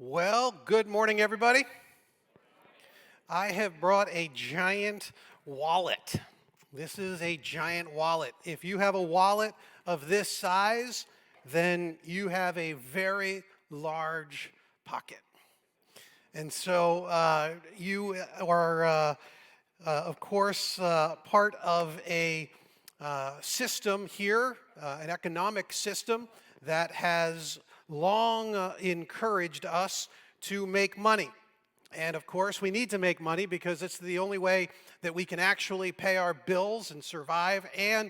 Well, good morning, everybody. I have brought a giant wallet. This is a giant wallet. If you have a wallet of this size, then you have a very large pocket. And so you are, of course, part of a system here, an economic system that has long encouraged us to make money. And of course, we need to make money because it's the only way that we can actually pay our bills and survive and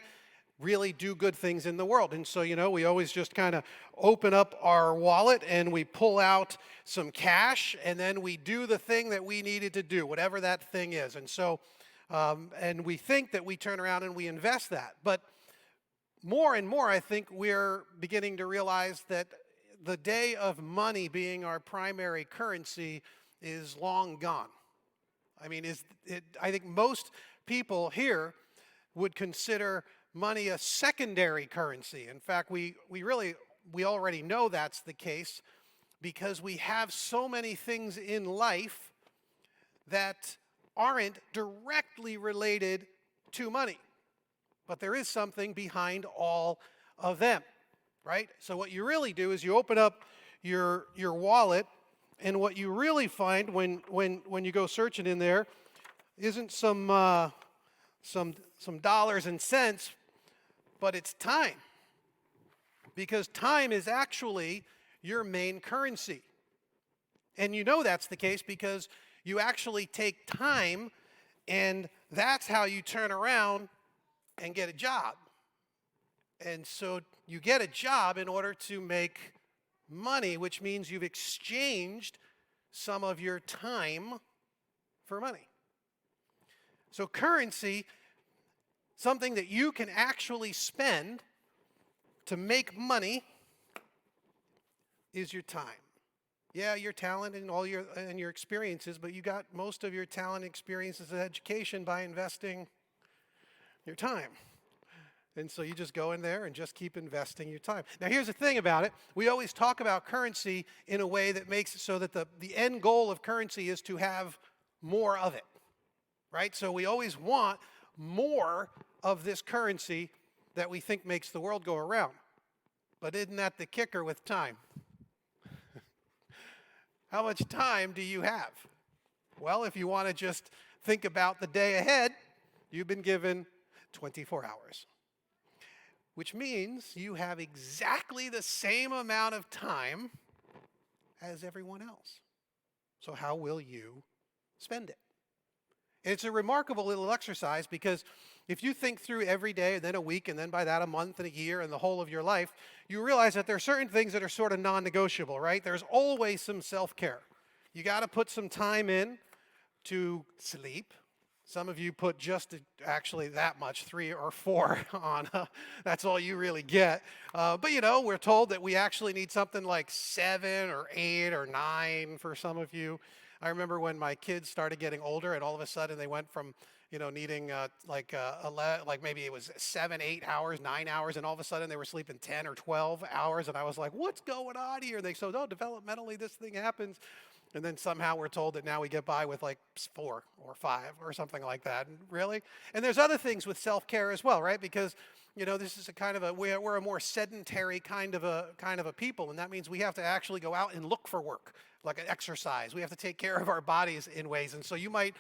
really do good things in the world. And so, we always just kind of open up our wallet and we pull out some cash and then we do the thing that we needed to do, whatever that thing is. And so, and we think that we turn around and we invest that. But more and more, I think we're beginning to realize that the day of money being our primary currency is long gone. I mean, I think most people here would consider money a secondary currency. In fact, we already know that's the case because we have so many things in life that aren't directly related to money. But there is something behind all of them, right? So what you really do is you open up your wallet, and what you really find when you go searching in there isn't some dollars and cents, but it's time. Because time is actually your main currency. And you know that's the case because you actually take time, and that's how you turn around and get a job. And so you get a job in order to make money, which means you've exchanged some of your time for money. So currency, something that you can actually spend to make money, is your time. Yeah, your talent and all your experiences, but you got most of your talent, experiences, and education by investing your time. And so you just go in there and just keep investing your time. Now here's the thing about it. We always talk about currency in a way that makes it so that the end goal of currency is to have more of it, right? So we always want more of this currency that we think makes the world go around. But isn't that the kicker with time? How much time do you have? Well, if you want to just think about the day ahead, you've been given 24 hours. Which means you have exactly the same amount of time as everyone else. So how will you spend it? And it's a remarkable little exercise because if you think through every day, and then a week, and then by that a month and a year and the whole of your life, you realize that there are certain things that are sort of non-negotiable, right? There's always some self-care. You got to put some time in to sleep. Some of you put just actually that much, 3 or 4 on. That's all you really get. But we're told that we actually need something like 7 or 8 or 9 for some of you. I remember when my kids started getting older, and all of a sudden they went from needing like maybe it was 7, 8 hours, 9 hours, and all of a sudden they were sleeping 10 or 12 hours, and I was like, what's going on here? And they said, no, developmentally this thing happens. And then somehow we're told that now we get by with like 4 or 5 or something like that. Really? And there's other things with self-care as well, right? Because this is a kind of we're a more sedentary kind of a people, and that means we have to actually go out and look for work, like an exercise. We have to take care of our bodies in ways. And so you might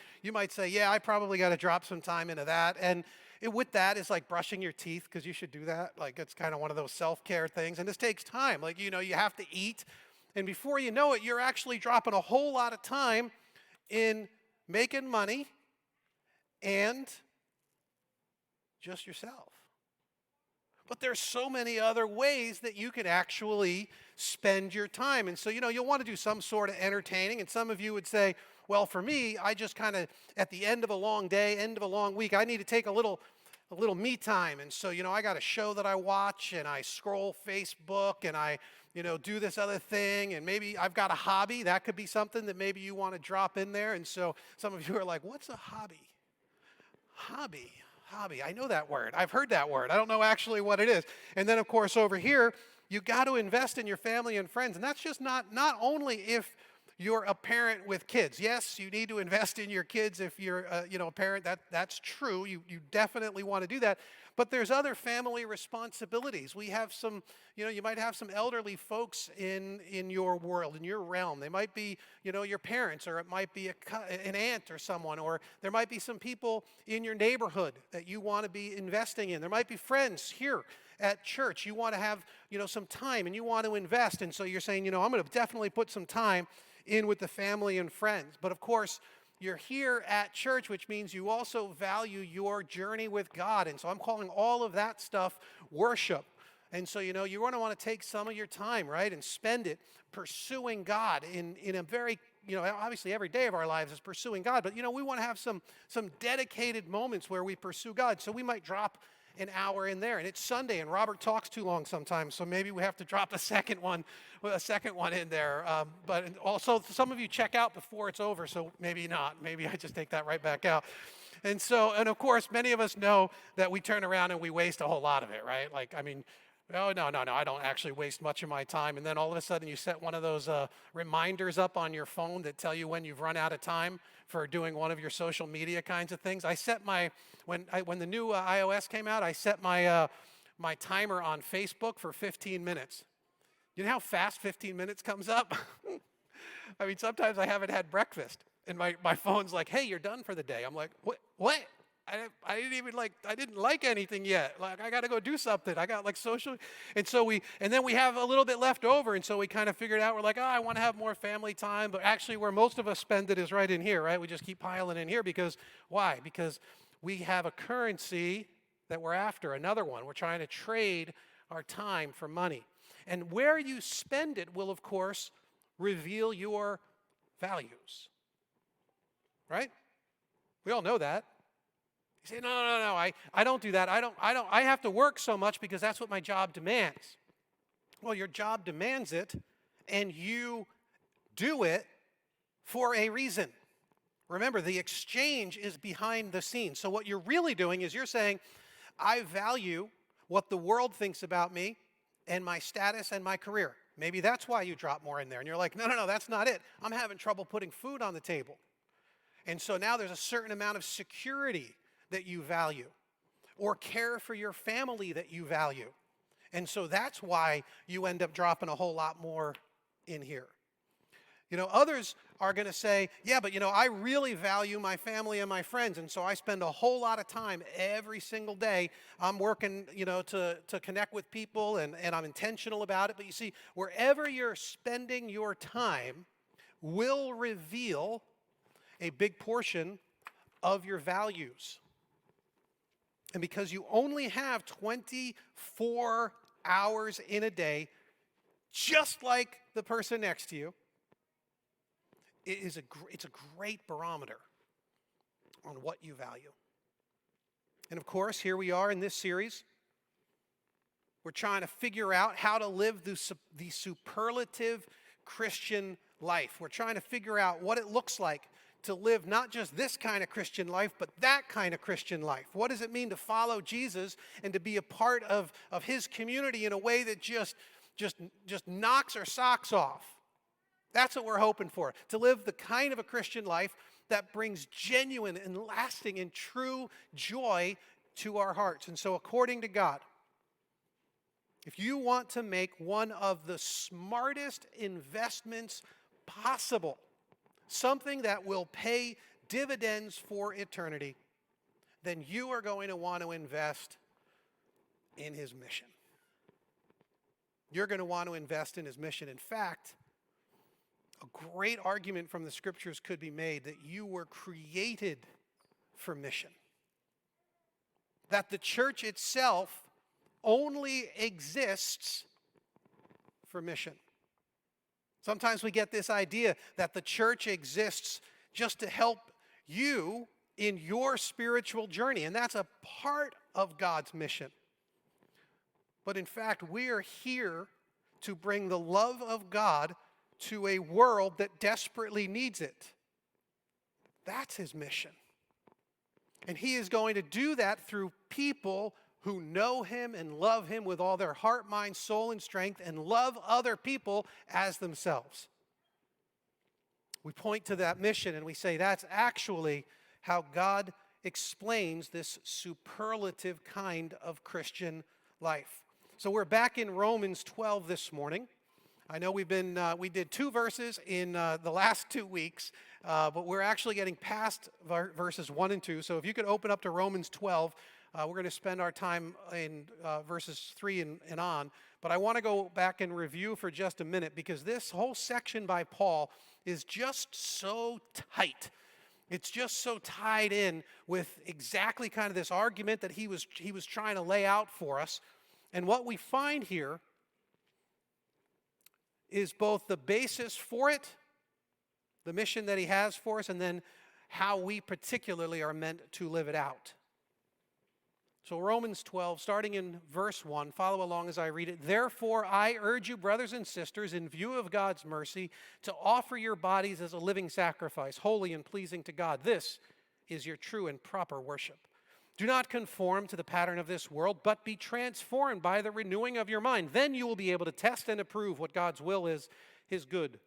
say, yeah, I probably got to drop some time into that. And with that is like brushing your teeth, because you should do that. Like it's kind of one of those self-care things. And this takes time. Like you have to eat. And before you know it, you're actually dropping a whole lot of time in making money and just yourself. But there's so many other ways that you can actually spend your time. And so, you'll want to do some sort of entertaining. And some of you would say, well, for me, I just kind of, at the end of a long day, end of a long week, I need to take a little me time. And so, I got a show that I watch, and I scroll Facebook, and I do this other thing, and maybe I've got a hobby. That could be something that maybe you want to drop in there. And so some of you are like, what's a hobby? Hobby. I know that word. I've heard that word. I don't know actually what it is. And then, of course, over here, you got to invest in your family and friends. And that's just not only if you're a parent with kids. Yes, you need to invest in your kids if you're a parent. That's true. You definitely want to do that. But there's other family responsibilities. We have some, you might have some elderly folks in your world, in your realm. They might be, your parents, or it might be an aunt or someone, or there might be some people in your neighborhood that you want to be investing in. There might be friends here at church. You want to have, some time, and you want to invest. And so you're saying, I'm going to definitely put some time in with the family and friends. But of course, you're here at church, which means you also value your journey with God. And so I'm calling all of that stuff worship. And so, you're going to want to take some of your time, right, and spend it pursuing God in a very, obviously every day of our lives is pursuing God. But, we want to have some dedicated moments where we pursue God. So we might drop an hour in there. And it's Sunday, and Robert talks too long sometimes, so maybe we have to drop a second one in there. But also, some of you check out before it's over, so maybe not. Maybe I just take that right back out. And of course, many of us know that we turn around and we waste a whole lot of it, right? Oh, no, I don't actually waste much of my time. And then all of a sudden you set one of those reminders up on your phone that tell you when you've run out of time for doing one of your social media kinds of things. I set when the new iOS came out, I set my timer on Facebook for 15 minutes. You know how fast 15 minutes comes up? I mean, sometimes I haven't had breakfast, and my phone's like, hey, you're done for the day. I'm like, what? I didn't like anything yet. I got to go do something. I got social. And then we have a little bit left over. And so we kind of figured out, we're like, I want to have more family time. But actually where most of us spend it is right in here, right? We just keep piling in here why? Because we have a currency that we're after, another one. We're trying to trade our time for money. And where you spend it will, of course, reveal your values, right? We all know that. You say, no, I don't do that. I have to work so much because that's what my job demands. Well, your job demands it, and you do it for a reason. Remember, the exchange is behind the scenes. So what you're really doing is you're saying, I value what the world thinks about me and my status and my career. Maybe that's why you drop more in there. And you're like, no, that's not it. I'm having trouble putting food on the table. And so now there's a certain amount of security that you value, or care for your family that you value. And so that's why you end up dropping a whole lot more in here. Others are going to say, yeah, but I really value my family and my friends, and so I spend a whole lot of time every single day. I'm working, to connect with people, and I'm intentional about it. But you see, wherever you're spending your time will reveal a big portion of your values. And because you only have 24 hours in a day, just like the person next to you, it's a great barometer on what you value. And of course, here we are in this series. We're trying to figure out how to live the superlative Christian life. We're trying to figure out what it looks like to live not just this kind of Christian life, but that kind of Christian life. What does it mean to follow Jesus and to be a part of his community in a way that just knocks our socks off? That's what we're hoping for, to live the kind of a Christian life that brings genuine and lasting and true joy to our hearts. And so according to God, if you want to make one of the smartest investments possible, something that will pay dividends for eternity, then you are going to want to invest in his mission. You're going to want to invest in his mission. In fact, a great argument from the scriptures could be made that you were created for mission. That the church itself only exists for mission. Sometimes we get this idea that the church exists just to help you in your spiritual journey, and that's a part of God's mission. But in fact, we are here to bring the love of God to a world that desperately needs it. That's his mission. And he is going to do that through people who know him and love him with all their heart, mind, soul, and strength, and love other people as themselves. We point to that mission and we say that's actually how God explains this superlative kind of Christian life. So we're back in Romans 12 this morning. I know we did 2 verses in the last 2 weeks, but we're actually getting past verses 1 and 2. So if you could open up to Romans 12, we're going to spend our time in verses 3 and on. But I want to go back and review for just a minute because this whole section by Paul is just so tight. It's just so tied in with exactly kind of this argument that he was trying to lay out for us. And what we find here is both the basis for it, the mission that he has for us, and then how we particularly are meant to live it out. So Romans 12, starting in verse 1, follow along as I read it. Therefore, I urge you, brothers and sisters, in view of God's mercy, to offer your bodies as a living sacrifice, holy and pleasing to God. This is your true and proper worship. Do not conform to the pattern of this world, but be transformed by the renewing of your mind. Then you will be able to test and approve what God's will is, his good,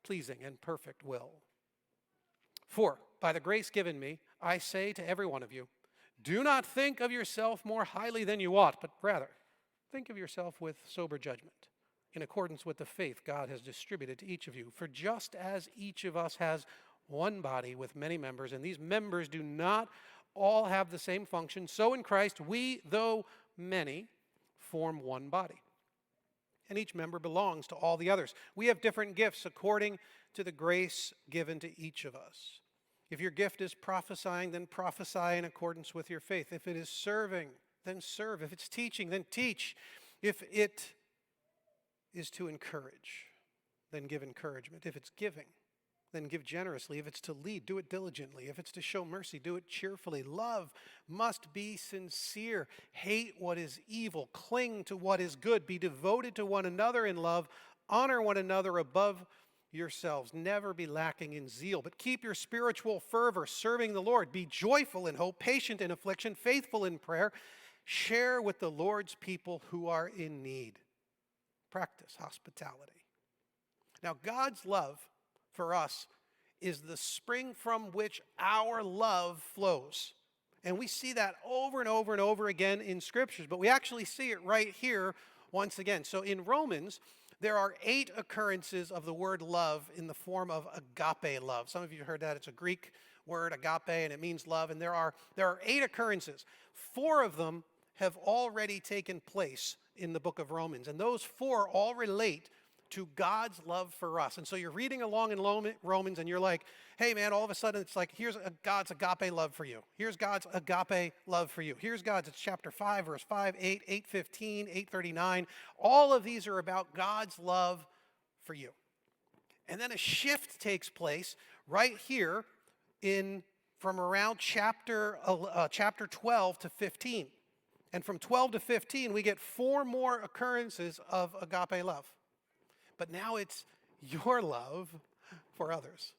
pleasing, and perfect will. For, by the grace given me, I say to every one of you, do not think of yourself more highly than you ought, but rather think of yourself with sober judgment, in accordance with the faith God has distributed to each of you. For just as each of us has one body with many members, and these members do not all have the same function, so in Christ we, though many, form one body. And each member belongs to all the others. We have different gifts according to the grace given to each of us. If your gift is prophesying, then prophesy in accordance with your faith. If it is serving, then serve. If it's teaching, then teach. If it is to encourage, then give encouragement. If it's giving, then give generously. If it's to lead, do it diligently. If it's to show mercy, do it cheerfully. Love must be sincere. Hate what is evil. Cling to what is good. Be devoted to one another in love. Honor one another above yourselves. Never be lacking in zeal, but keep your spiritual fervor, serving the Lord. Be joyful in hope, patient in affliction, faithful in prayer. Share with the Lord's people who are in need. Practice hospitality. Now, God's love for us is the spring from which our love flows. And we see that over and over and over again in scriptures, but we actually see it right here once again. So in Romans, there are 8 occurrences of the word love in the form of agape love. Some of you heard that. It's a Greek word, agape, and it means love. And there are 8 occurrences. 4 of them have already taken place in the book of Romans. And those 4 all relate to God's love for us. And so you're reading along in Romans and you're like, hey man, all of a sudden it's like, here's God's agape love for you. Here's God's agape love for you. Here's God's, it's chapter 5, verse 5, 8, 8:15, 8:39. All of these are about God's love for you. And then a shift takes place right here from around chapter 12 to 15. And from 12 to 15, we get 4 more occurrences of agape love. But now it's your love for others.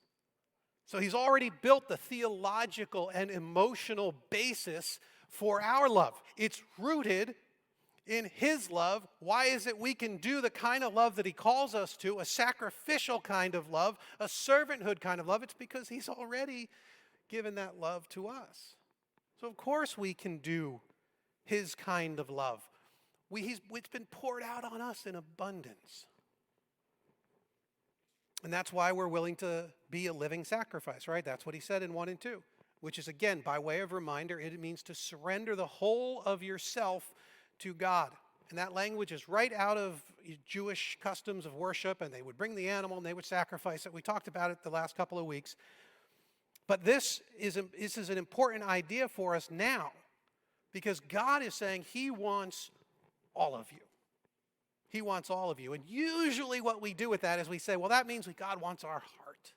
So he's already built the theological and emotional basis for our love. It's rooted in his love. Why is it we can do the kind of love that he calls us to, a sacrificial kind of love, a servanthood kind of love? It's because he's already given that love to us. So of course we can do his kind of love. It's been poured out on us in abundance. And that's why we're willing to be a living sacrifice, right? That's what he said in 1 and 2, which is, again, by way of reminder, it means to surrender the whole of yourself to God. And that language is right out of Jewish customs of worship, and they would bring the animal and they would sacrifice it. We talked about it the last couple of weeks. But this is an important idea for us now, because God is saying he wants all of you. He wants all of you. And usually what we do with that is we say, well, that means God wants our heart.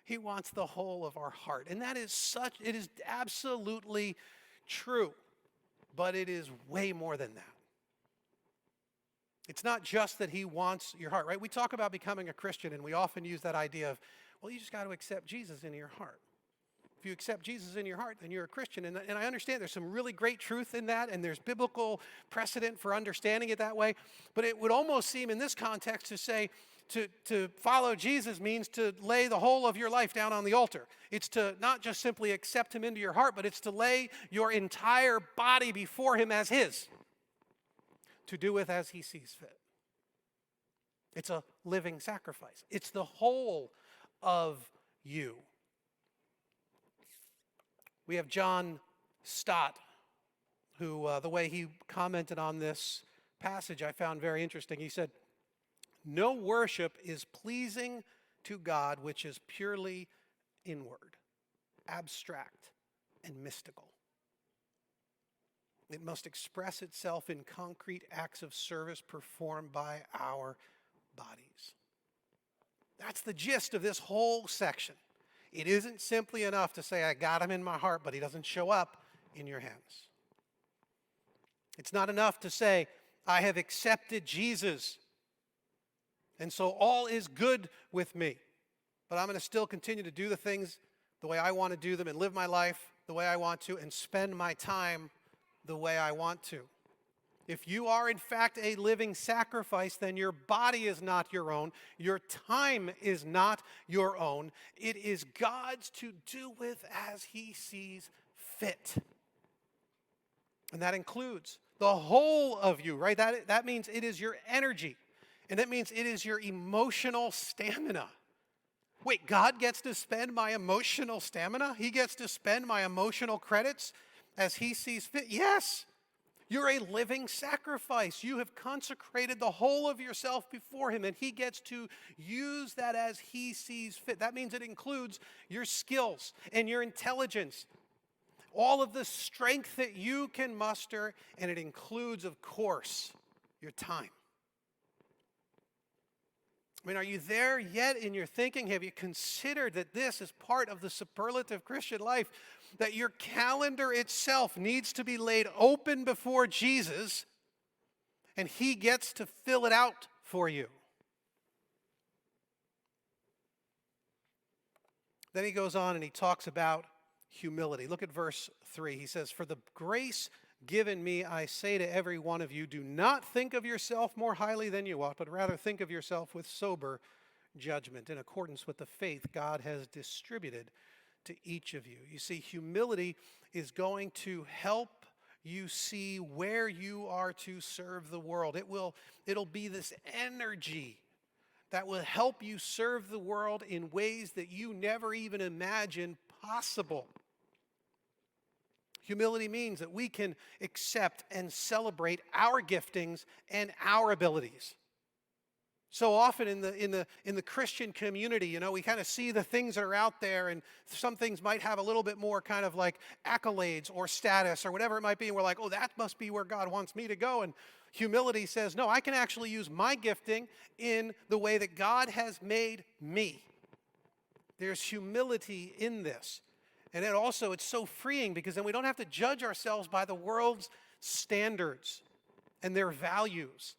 He wants the whole of our heart. And it is absolutely true. But it is way more than that. It's not just that he wants your heart, right? We talk about becoming a Christian and we often use that idea of, well, you just got to accept Jesus into your heart. If you accept Jesus in your heart, then you're a Christian. And I understand there's some really great truth in that, and there's biblical precedent for understanding it that way. But it would almost seem in this context to say to follow Jesus means to lay the whole of your life down on the altar. It's to not just simply accept him into your heart, but it's to lay your entire body before him as his, to do with as he sees fit. It's a living sacrifice. It's the whole of you. We have John Stott, who the way he commented on this passage I found very interesting. He said, "No worship is pleasing to God which is purely inward, abstract, and mystical. It must express itself in concrete acts of service performed by our bodies." That's the gist of this whole section. It isn't simply enough to say, I got him in my heart, but he doesn't show up in your hands. It's not enough to say, I have accepted Jesus, and so all is good with me. But I'm going to still continue to do the things the way I want to do them and live my life the way I want to and spend my time the way I want to. If you are in fact a living sacrifice, then your body is not your own. Your time is not your own. It is God's to do with as he sees fit. And that includes the whole of you, right? That means it is your energy. And that means it is your emotional stamina. Wait, God gets to spend my emotional stamina? He gets to spend my emotional credits as he sees fit? Yes. You're a living sacrifice. You have consecrated the whole of yourself before him, and he gets to use that as he sees fit. That means it includes your skills and your intelligence, all of the strength that you can muster, and it includes, of course, your time. I mean, are you there yet in your thinking? Have you considered that this is part of the superlative Christian life? That your calendar itself needs to be laid open before Jesus, and he gets to fill it out for you. Then he goes on and he talks about humility. Look at verse 3. He says, "For the grace given me, I say to every one of you, do not think of yourself more highly than you ought, but rather think of yourself with sober judgment, in accordance with the faith God has distributed to each of you." You see, humility is going to help you see where you are to serve the world. It'll be this energy that will help you serve the world in ways that you never even imagined possible. Humility means that we can accept and celebrate our giftings and our abilities. So often in the Christian community, we kind of see the things that are out there, and some things might have a little bit more kind of like accolades or status or whatever it might be, and we're like, oh, that must be where God wants me to go. And humility says, no, I can actually use my gifting in the way that God has made me. There's humility in this. And it's so freeing, because then we don't have to judge ourselves by the world's standards and their values.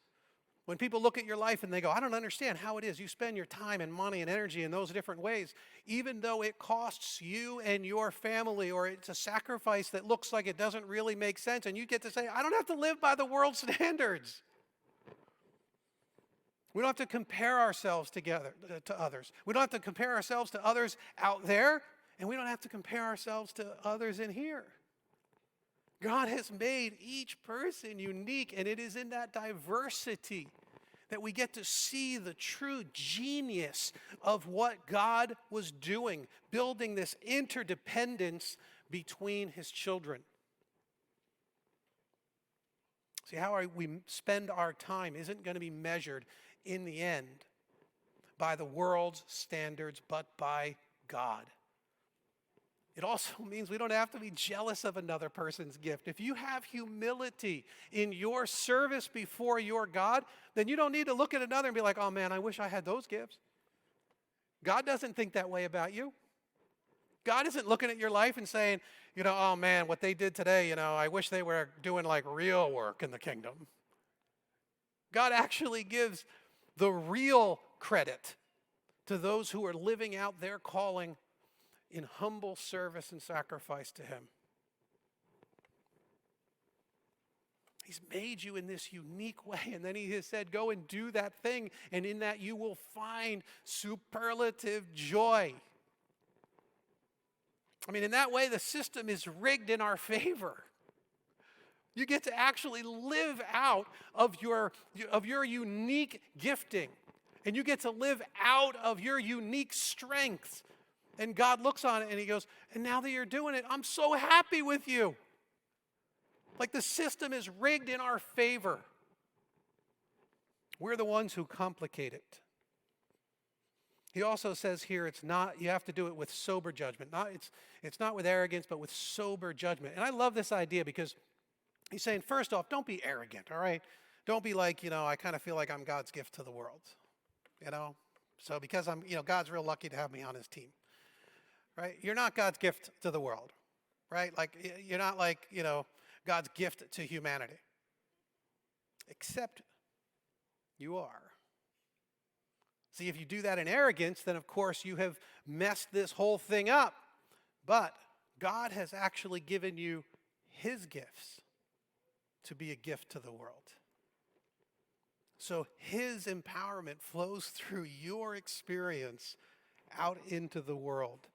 When people look at your life and they go, I don't understand how it is you spend your time and money and energy in those different ways, even though it costs you and your family, or it's a sacrifice that looks like it doesn't really make sense, and you get to say, I don't have to live by the world's standards. We don't have to compare ourselves to others. We don't have to compare ourselves to others out there, and we don't have to compare ourselves to others in here. God has made each person unique, and it is in that diversity that we get to see the true genius of what God was doing, building this interdependence between his children. See, how we spend our time isn't going to be measured in the end by the world's standards, but by God. It also means we don't have to be jealous of another person's gift. If you have humility in your service before your God, then you don't need to look at another and be like, oh man, I wish I had those gifts. God doesn't think that way about you. God isn't looking at your life and saying, oh man, what they did today, I wish they were doing like real work in the kingdom. God actually gives the real credit to those who are living out their calling in humble service and sacrifice to him. He's made you in this unique way, and then he has said, go and do that thing, and in that you will find superlative joy. I mean, in that way, the system is rigged in our favor. You get to actually live out of your unique gifting, and you get to live out of your unique strengths. And God looks on it and he goes, and now that you're doing it, I'm so happy with you. Like the system is rigged in our favor. We're the ones who complicate it. He also says here, it's not, you have to do it with sober judgment. It's not with arrogance, but with sober judgment. And I love this idea because he's saying, first off, don't be arrogant, all right? Don't be like, I kind of feel like I'm God's gift to the world, So because I'm, God's real lucky to have me on his team, right? You're not God's gift to the world, right? Like, you're not like, God's gift to humanity. Except you are. See, if you do that in arrogance, then of course you have messed this whole thing up. But God has actually given you his gifts to be a gift to the world. So his empowerment flows through your experience out into the world.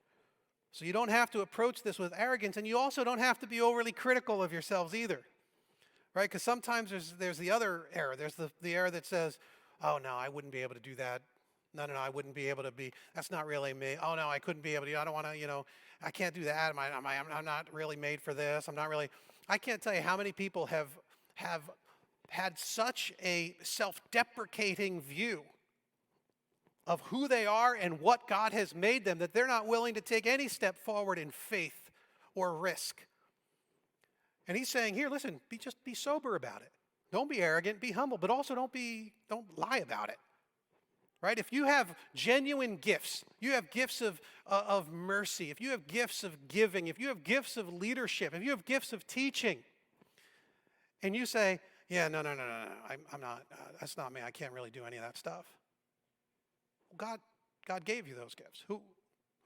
So you don't have to approach this with arrogance, and you also don't have to be overly critical of yourselves either, right? Because sometimes there's the other error. There's the error that says, oh, no, I wouldn't be able to do that. No, I wouldn't be able to be, that's not really me. Oh, no, I couldn't be able to, I don't want to, I can't do that. I'm not really made for this. I can't tell you how many people have had such a self-deprecating view of who they are and what God has made them that they're not willing to take any step forward in faith or risk. And he's saying here, listen, just be sober about it. Don't be arrogant, be humble, but also don't lie about it. Right? If you have genuine gifts, you have gifts of mercy, if you have gifts of giving, if you have gifts of leadership, if you have gifts of teaching, and you say, yeah, no, I'm not, that's not me, I can't really do any of that stuff. God gave you those gifts. Who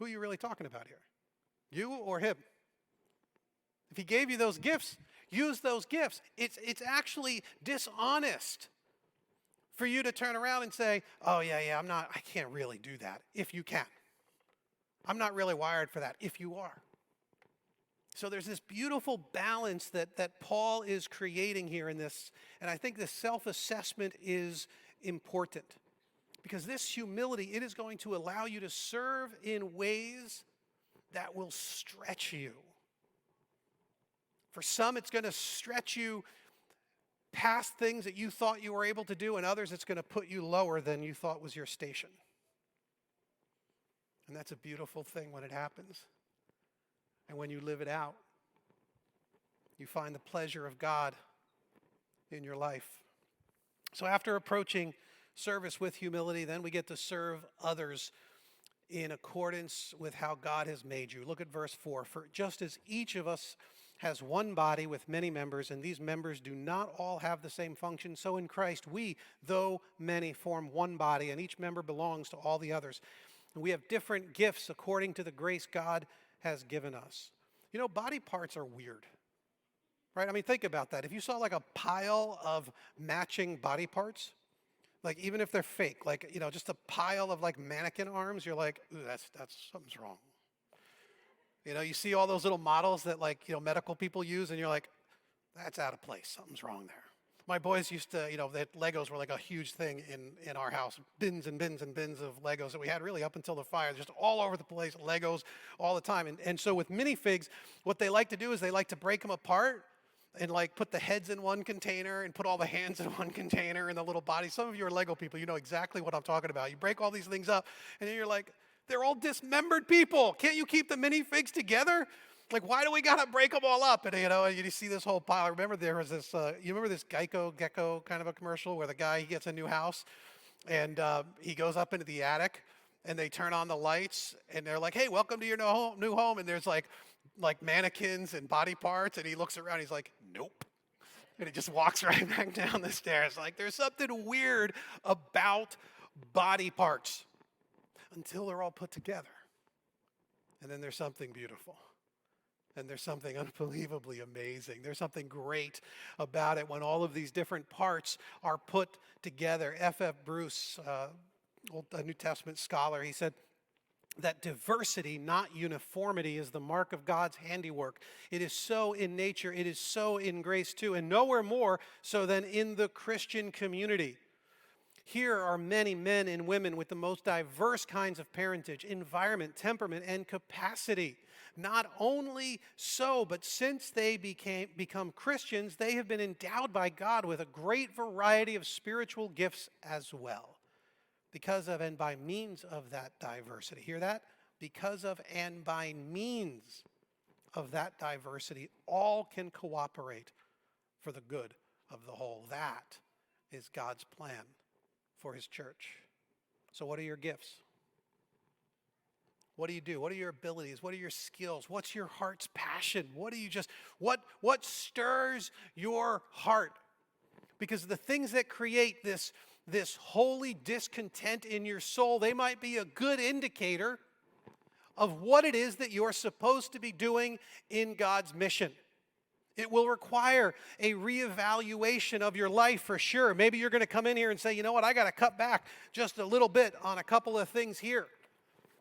are you really talking about here? You or him? If he gave you those gifts, use those gifts. It's actually dishonest for you to turn around and say, oh, yeah, I can't really do that, if you can. I'm not really wired for that, if you are. So there's this beautiful balance that Paul is creating here in this, and I think this self-assessment is important. Because this humility, it is going to allow you to serve in ways that will stretch you. For some, it's going to stretch you past things that you thought you were able to do, and others, it's going to put you lower than you thought was your station. And that's a beautiful thing when it happens. And when you live it out, you find the pleasure of God in your life. So after approaching service with humility, then we get to serve others in accordance with how God has made you. Look at verse 4. For just as each of us has one body with many members, and these members do not all have the same function, so in Christ we, though many, form one body, and each member belongs to all the others. And we have different gifts according to the grace God has given us. Body parts are weird, right? I mean, think about that. If you saw like a pile of matching body parts, like even if they're fake, like, just a pile of like mannequin arms, you're like, ooh, that's something's wrong. You see all those little models that like, medical people use, and you're like, that's out of place. Something's wrong there. My boys used to, that Legos were like a huge thing in our house. Bins and bins and bins of Legos that we had really up until the fire, just all over the place, Legos all the time. And so with minifigs, what they like to do is they like to break them apart and like put the heads in one container and put all the hands in one container and the little body. Some of you are Lego people. You know exactly what I'm talking about. You break all these things up, and then you're like, they're all dismembered people. Can't you keep the minifigs together? Like, why do we got to break them all up? And, you see this whole pile. I remember there was this, you remember this Gecko kind of a commercial where the guy, he gets a new house, and he goes up into the attic, and they turn on the lights, and they're like, hey, welcome to your new home. And there's like mannequins and body parts, and he looks around, he's like, nope. And he just walks right back down the stairs. Like, there's something weird about body parts until they're all put together. And then there's something beautiful. And there's something unbelievably amazing. There's something great about it when all of these different parts are put together. F.F. Bruce, a New Testament scholar, he said that diversity, not uniformity, is the mark of God's handiwork. It is so in nature. It is so in grace too. And nowhere more so than in the Christian community. Here are many men and women with the most diverse kinds of parentage, environment, temperament, and capacity. Not only so, but since they become Christians, they have been endowed by God with a great variety of spiritual gifts as well. Because of and by means of that diversity. Hear that? Because of and by means of that diversity, all can cooperate for the good of the whole. That is God's plan for his church. So what are your gifts? What do you do? What are your abilities? What are your skills? What's your heart's passion? What stirs your heart? Because the things that create this holy discontent in your soul, they might be a good indicator of what it is that you're supposed to be doing in God's mission. It will require a reevaluation of your life for sure. Maybe you're going to come in here and say, you know what, I got to cut back just a little bit on a couple of things here.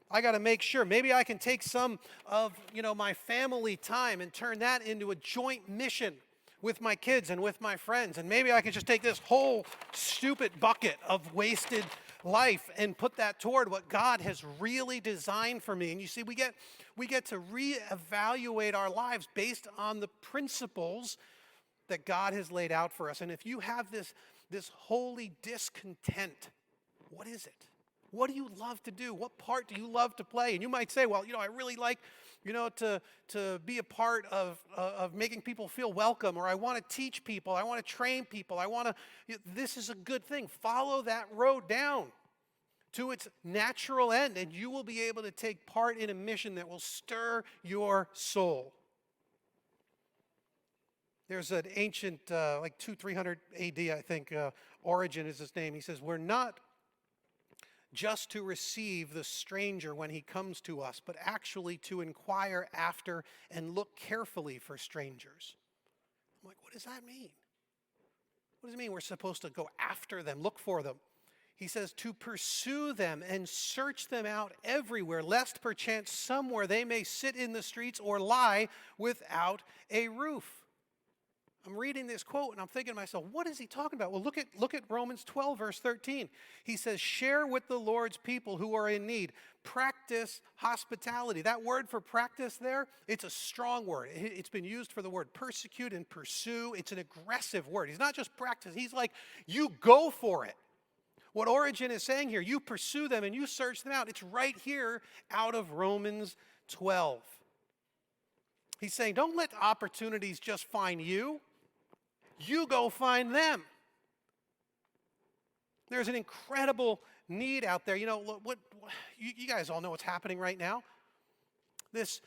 I got to make sure. Maybe I can take some of, my family time and turn that into a joint mission with my kids and with my friends. And maybe I can just take this whole stupid bucket of wasted life and put that toward what God has really designed for me. And you see, we get to reevaluate our lives based on the principles that God has laid out for us. And if you have this holy discontent, what is it? What do you love to do? What part do you love to play? And you might say, well, I really like, to be a part of making people feel welcome, or I want to teach people, I want to train people, this is a good thing. Follow that road down to its natural end, and you will be able to take part in a mission that will stir your soul. There's an ancient, 300 AD, I think, Origen is his name. He says, we're not just to receive the stranger when he comes to us, but actually to inquire after and look carefully for strangers. I'm like, what does that mean? What does it mean we're supposed to go after them, look for them? He says to pursue them and search them out everywhere, lest perchance somewhere they may sit in the streets or lie without a roof. I'm reading this quote and I'm thinking to myself, what is he talking about? Well, look at Romans 12, verse 13. He says, share with the Lord's people who are in need. Practice hospitality. That word for practice there, it's a strong word. It's been used for the word persecute and pursue. It's an aggressive word. He's not just practice. He's like, you go for it. What Origen is saying here, you pursue them and you search them out. It's right here out of Romans 12. He's saying, don't let opportunities just find you. You go find them. There's an incredible need out there. You guys all know what's happening right now. This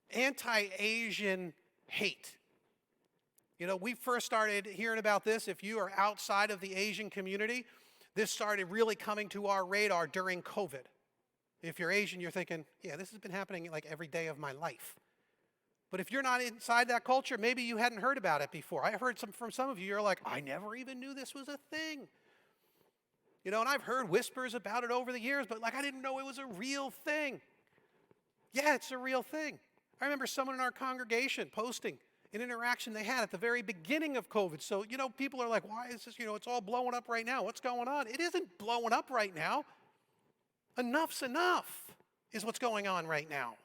anti-Asian hate. We first started hearing about this. If you are outside of the Asian community, this started really coming to our radar during COVID. If you're Asian, you're thinking, yeah, this has been happening like every day of my life. But if you're not inside that culture, maybe you hadn't heard about it before. I heard from some of you, you're like, I never even knew this was a thing. And I've heard whispers about it over the years, but I didn't know it was a real thing. Yeah, it's a real thing. I remember someone in our congregation posting an interaction they had at the very beginning of COVID. So, people are like, why is this, it's all blowing up right now. What's going on? It isn't blowing up right now. Enough's enough is what's going on right now.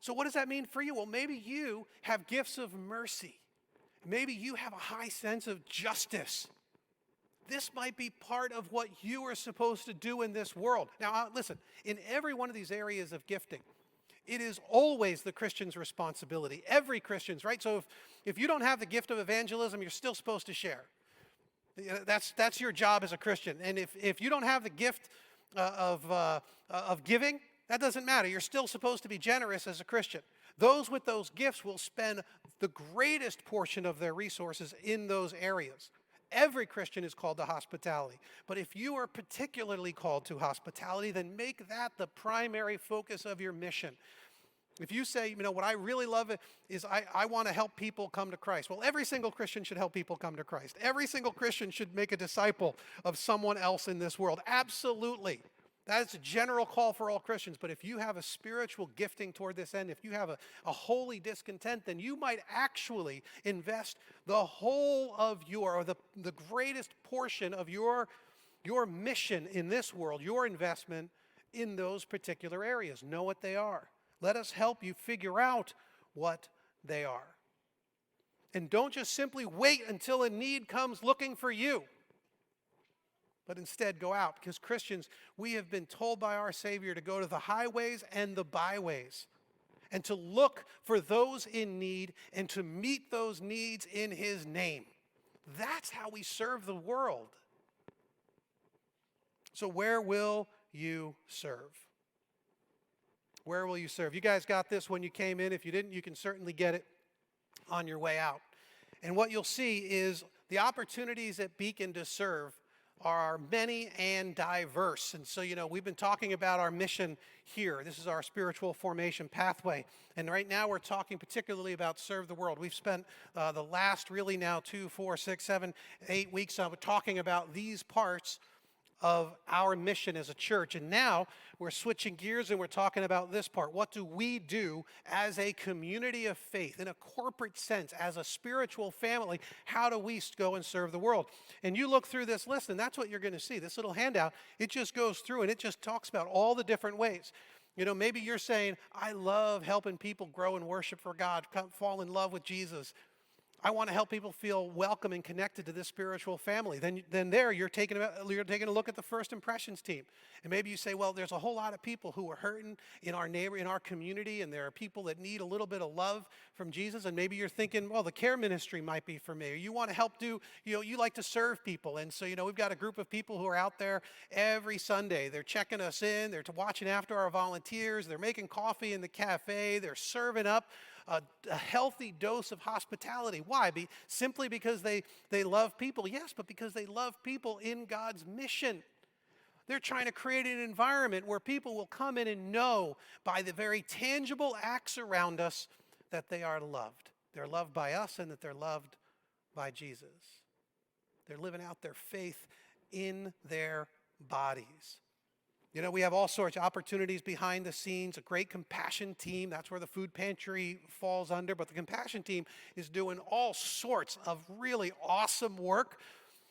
So what does that mean for you? Well, maybe you have gifts of mercy. Maybe you have a high sense of justice. This might be part of what you are supposed to do in this world. Now, listen, in every one of these areas of gifting, it is always the Christian's responsibility. Every Christian's, right? So if you don't have the gift of evangelism, you're still supposed to share. That's your job as a Christian. And if you don't have the gift of giving, that doesn't matter. You're still supposed to be generous as a Christian. Those with those gifts will spend the greatest portion of their resources in those areas. Every Christian is called to hospitality. But if you are particularly called to hospitality, then make that the primary focus of your mission. If you say, what I really love is I want to help people come to Christ. Well, every single Christian should help people come to Christ. Every single Christian should make a disciple of someone else in this world. Absolutely. That is a general call for all Christians. But if you have a spiritual gifting toward this end, if you have a holy discontent, then you might actually invest the whole of the greatest portion of your mission in this world, your investment in those particular areas. Know what they are. Let us help you figure out what they are. And don't just simply wait until a need comes looking for you, but instead go out. Because Christians, we have been told by our Savior to go to the highways and the byways and to look for those in need and to meet those needs in His name. That's how we serve the world. So where will you serve? Where will you serve? You guys got this when you came in. If you didn't, you can certainly get it on your way out. And what you'll see is the opportunities at Beacon to serve are many and diverse. And so, we've been talking about our mission here. This is our spiritual formation pathway. And right now we're talking particularly about serve the world. We've spent the last really now 2, 4, 6, 7, 8 weeks talking about these parts of our mission as a church. And now we're switching gears and we're talking about this part. What do we do as a community of faith, in a corporate sense, as a spiritual family? How do we go and serve the world? And you look through this list and that's what you're going to see. This little handout, it just goes through and it just talks about all the different ways. Maybe you're saying, I love helping people grow and worship for God, fall in love with Jesus. I want to help people feel welcome and connected to this spiritual family. Then you're taking a look at the First Impressions team. And maybe you say, well, there's a whole lot of people who are hurting in our community, and there are people that need a little bit of love from Jesus. And maybe you're thinking, well, the care ministry might be for me. Or you want to help you like to serve people. And so, we've got a group of people who are out there every Sunday. They're checking us in. They're watching after our volunteers. They're making coffee in the cafe. They're serving up a healthy dose of hospitality. Why? Simply because they love people? Yes, but because they love people in God's mission. They're trying to create an environment where people will come in and know by the very tangible acts around us that they are loved. They're loved by us and that they're loved by Jesus. They're living out their faith in their bodies. We have all sorts of opportunities behind the scenes, a great compassion team. That's where the food pantry falls under. But the compassion team is doing all sorts of really awesome work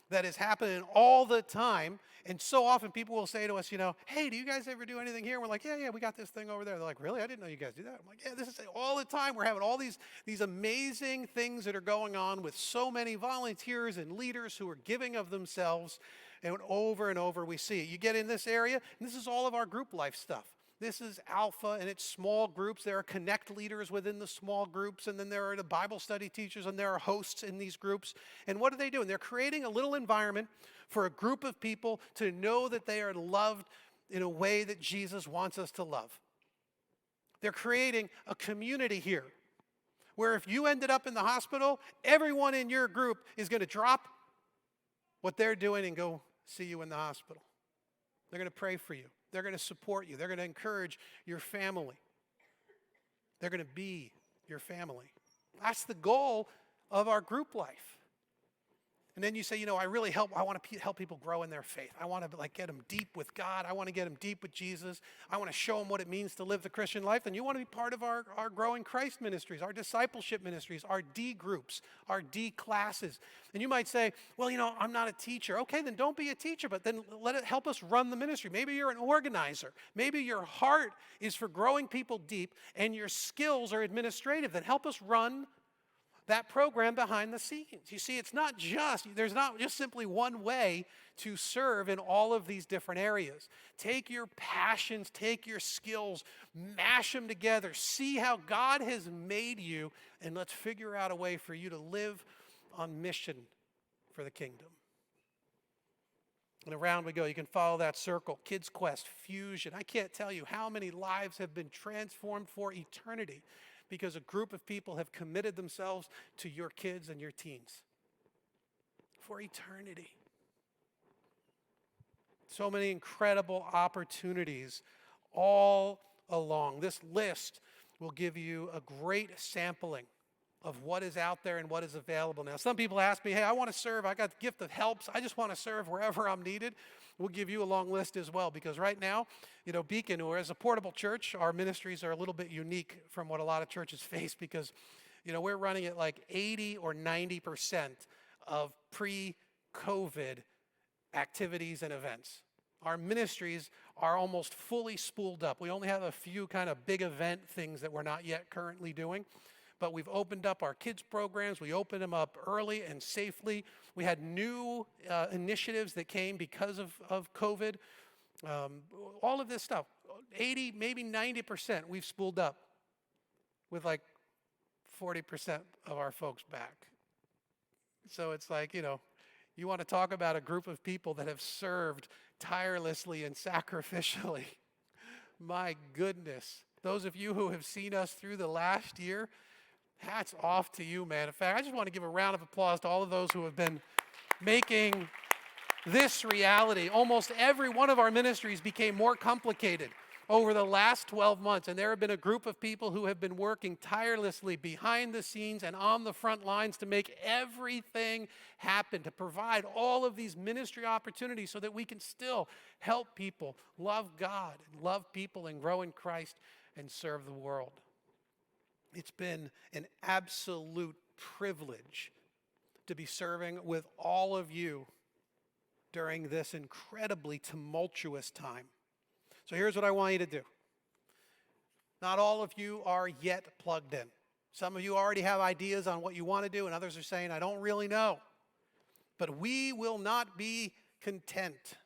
that is happening all the time. And so often people will say to us, hey, do you guys ever do anything here? We're like, yeah, we got this thing over there. They're like, really? I didn't know you guys do that. I'm like, yeah, this is all the time. We're having all these amazing things that are going on with so many volunteers and leaders who are giving of themselves. And over we see it. You get in this area, and this is all of our group life stuff. This is Alpha, and it's small groups. There are connect leaders within the small groups, and then there are the Bible study teachers, and there are hosts in these groups. And what are they doing? They're creating a little environment for a group of people to know that they are loved in a way that Jesus wants us to love. They're creating a community here where if you ended up in the hospital, everyone in your group is going to drop what they're doing and go see you in the hospital. They're going to pray for you. They're going to support you. They're going to encourage your family. They're going to be your family. That's the goal of our group life. And then you say, I want to help people grow in their faith. I want to get them deep with God. I want to get them deep with Jesus. I want to show them what it means to live the Christian life. Then you want to be part of our growing Christ ministries, our discipleship ministries, our D groups, our D classes. And you might say, well, I'm not a teacher. Okay, then don't be a teacher, but then let it help us run the ministry. Maybe you're an organizer. Maybe your heart is for growing people deep and your skills are administrative. Then help us run that program behind the scenes. You see, there's not just simply one way to serve in all of these different areas. Take your passions, take your skills, mash them together, see how God has made you, and let's figure out a way for you to live on mission for the kingdom. And around we go. You can follow that circle. Kids Quest, Fusion. I can't tell you how many lives have been transformed for eternity because a group of people have committed themselves to your kids and your teens. for eternity. So many incredible opportunities all along. This list will give you a great sampling of what is out there and what is available now. Some people ask me, hey, I want to serve. I got the gift of helps. I just want to serve wherever I'm needed. We'll give you a long list as well, because right now, Beacon, or as a portable church, our ministries are a little bit unique from what a lot of churches face, because, we're running at like 80 or 90% of pre-COVID activities and events. Our ministries are almost fully spooled up. We only have a few kind of big event things that we're not yet currently doing. But we've opened up our kids programs. We opened them up early and safely. We had new initiatives that came because of COVID. All of this stuff, 80, maybe 90%, we've spooled up with like 40% of our folks back. So it's like, you want to talk about a group of people that have served tirelessly and sacrificially. My goodness. Those of you who have seen us through the last year, hats off to you, man. In fact, I just want to give a round of applause to all of those who have been making this reality. Almost every one of our ministries became more complicated over the last 12 months, and there have been a group of people who have been working tirelessly behind the scenes and on the front lines to make everything happen, to provide all of these ministry opportunities so that we can still help people love God, and love people, and grow in Christ and serve the world. It's been an absolute privilege to be serving with all of you during this incredibly tumultuous time. So here's what I want you to do. Not all of you are yet plugged in. Some of you already have ideas on what you want to do, and others are saying, I don't really know. But we will not be content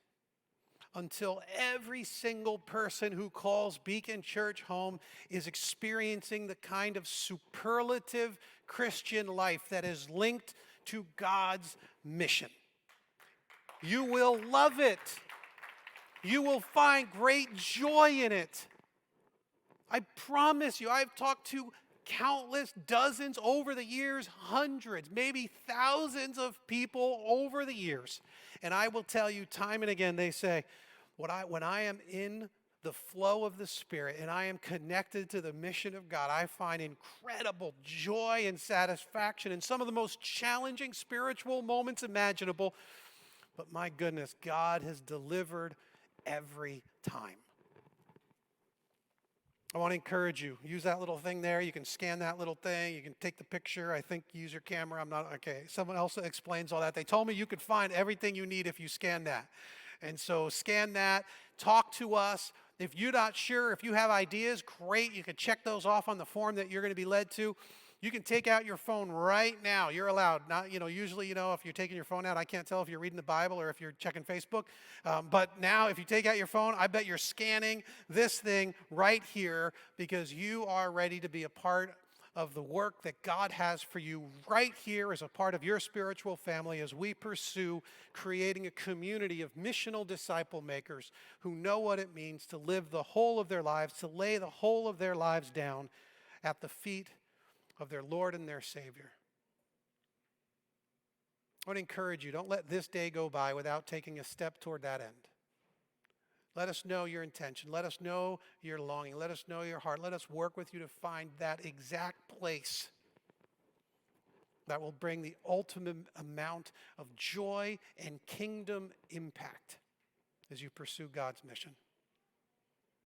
until every single person who calls Beacon Church home is experiencing the kind of superlative Christian life that is linked to God's mission. You will love it. You will find great joy in it. I promise you, I've talked to countless dozens over the years, hundreds, maybe thousands of people over the years. And I will tell you time and again, they say, when I am in the flow of the Spirit and I am connected to the mission of God, I find incredible joy and satisfaction in some of the most challenging spiritual moments imaginable. But my goodness, God has delivered every time. I want to encourage you. Use that little thing there. You can scan that little thing. You can take the picture. I think use your camera. I'm not, okay. Someone else explains all that. They told me you could find everything you need if you scan that. And so scan that. Talk to us. If you're not sure, if you have ideas, great. You can check those off on the form that you're going to be led to. You can take out your phone right now. You're allowed. Not, usually, if you're taking your phone out, I can't tell if you're reading the Bible or if you're checking Facebook. But now, if you take out your phone, I bet you're scanning this thing right here because you are ready to be a part of the work that God has for you right here as a part of your spiritual family as we pursue creating a community of missional disciple makers who know what it means to live the whole of their lives, to lay the whole of their lives down at the feet of their Lord and their Savior. I want to encourage you, don't let this day go by without taking a step toward that end. Let us know your intention. Let us know your longing. Let us know your heart. Let us work with you to find that exact place that will bring the ultimate amount of joy and kingdom impact as you pursue God's mission.